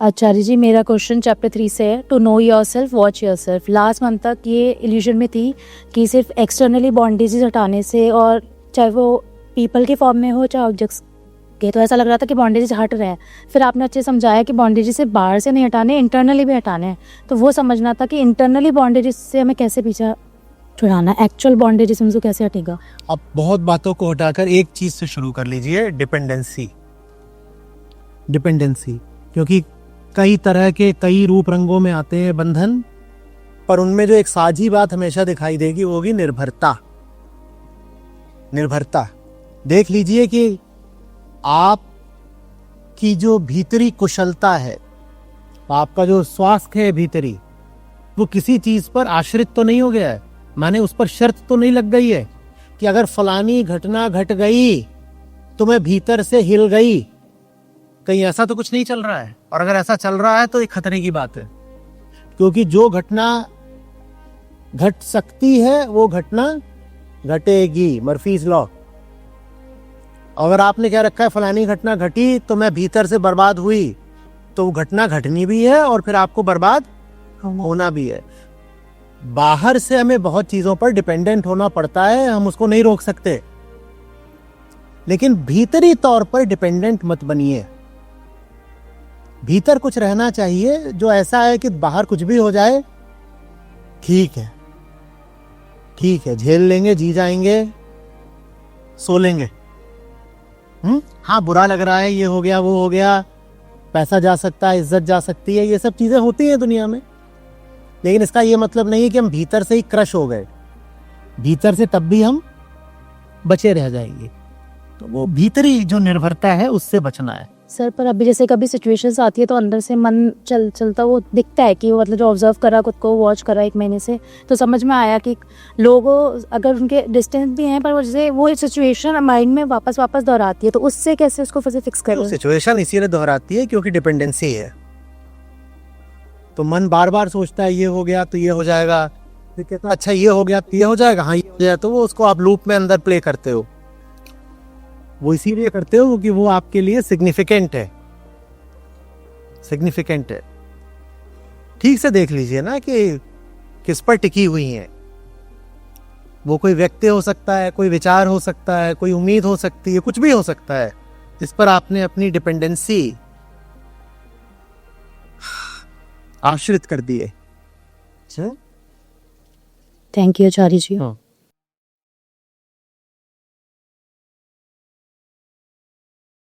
आचार्य जी, मेरा question chapter 3 से है, to know your self watch your self. Last month तक ये इल्यूजन में थी कि सिर्फ एक्सटर्नली बॉन्डेजेस हटाने से, और चाहे वो पीपल के फॉर्म में हो चाहे ऑब्जेक्ट्स के, तो ऐसा लग रहा था कि बॉन्डेजेस हट रहे हैं। फिर आपने अच्छे समझाया कि बॉन्डेजेस से बाहर से नहीं हटाने, इंटरनली भी हटाने हैं। तो वो समझना था कि इंटरनली बॉन्डेजेस से हमें कैसे पीछा छुड़ाना, एक्चुअल बॉन्डेजेस हमसे कैसे हटेगा। अब बहुत बातों को हटाकर एक चीज से शुरू कर लीजिए, डिपेंडेंसी। डिपेंडेंसी, क्योंकि कई तरह के कई रूप रंगों में आते हैं बंधन, पर उनमें जो एक साझी बात हमेशा दिखाई देगी वो होगी निर्भरता। निर्भरता देख लीजिए कि आप की जो भीतरी कुशलता है, आपका जो स्वास्थ्य है भीतरी, वो किसी चीज पर आश्रित तो नहीं हो गया है। माने उस पर शर्त तो नहीं लग गई है कि अगर फलानी घटना घट गई तो मैं भीतर से हिल गई। कहीं ऐसा तो कुछ नहीं चल रहा है, और अगर ऐसा चल रहा है तो एक खतरे की बात है, क्योंकि जो घटना घट सकती है वो घटना घटेगी, मर्फीज लॉ। अगर आपने क्या रखा है, फलानी घटना घटी तो मैं भीतर से बर्बाद हुई, तो वो घटना घटनी भी है और फिर आपको बर्बाद होना भी है। बाहर से हमें बहुत चीजों पर डिपेंडेंट होना पड़ता है, हम उसको नहीं रोक सकते, लेकिन भीतरी तौर पर डिपेंडेंट मत बनिए। भीतर कुछ रहना चाहिए जो ऐसा है कि बाहर कुछ भी हो जाए ठीक है, ठीक है, झेल लेंगे, जी जाएंगे, सो लेंगे। हाँ, बुरा लग रहा है, ये हो गया वो हो गया, पैसा जा सकता है, इज्जत जा सकती है, ये सब चीजें होती हैं दुनिया में, लेकिन इसका ये मतलब नहीं है कि हम भीतर से ही क्रश हो गए। भीतर से तब भी हम बचे रह जाएंगे। तो वो भीतरी जो निर्भरता है उससे बचना है। सर, पर अभी जैसे कभी सिचुएशंस आती है तो अंदर से मन चलता वो दिखता है कि वो मतलब जो ऑब्जर्व करा, खुद को वॉच करा 1 महीने से, तो समझ में आया कि लोग अगर उनके डिस्टेंस भी हैं पर वो जैसे वो सिचुएशन माइंड में वापस दोहराती है, तो उससे कैसे उसको फिर से फिक्स करें। सिचुएशन इसीलिए दोहराती है क्योंकि डिपेंडेंसी है, तो मन बार बार सोचता है ये हो गया तो ये हो जाएगा, फिर कहता है अच्छा ये हो गया तो ये हो जाएगा, हाँ ये हो जाएगा, तो वो उसको आप लूप में अंदर प्ले करते हो। वो इसीलिए करते हो कि वो आपके लिए सिग्निफिकेंट है, सिग्निफिकेंट है। ठीक से देख लीजिए ना कि किस पर टिकी हुई है। वो कोई व्यक्ति हो सकता है, कोई विचार हो सकता है, कोई उम्मीद हो सकती है, कुछ भी हो सकता है जिस पर आपने अपनी डिपेंडेंसी आश्रित कर दी है। Thank you Acharya ji.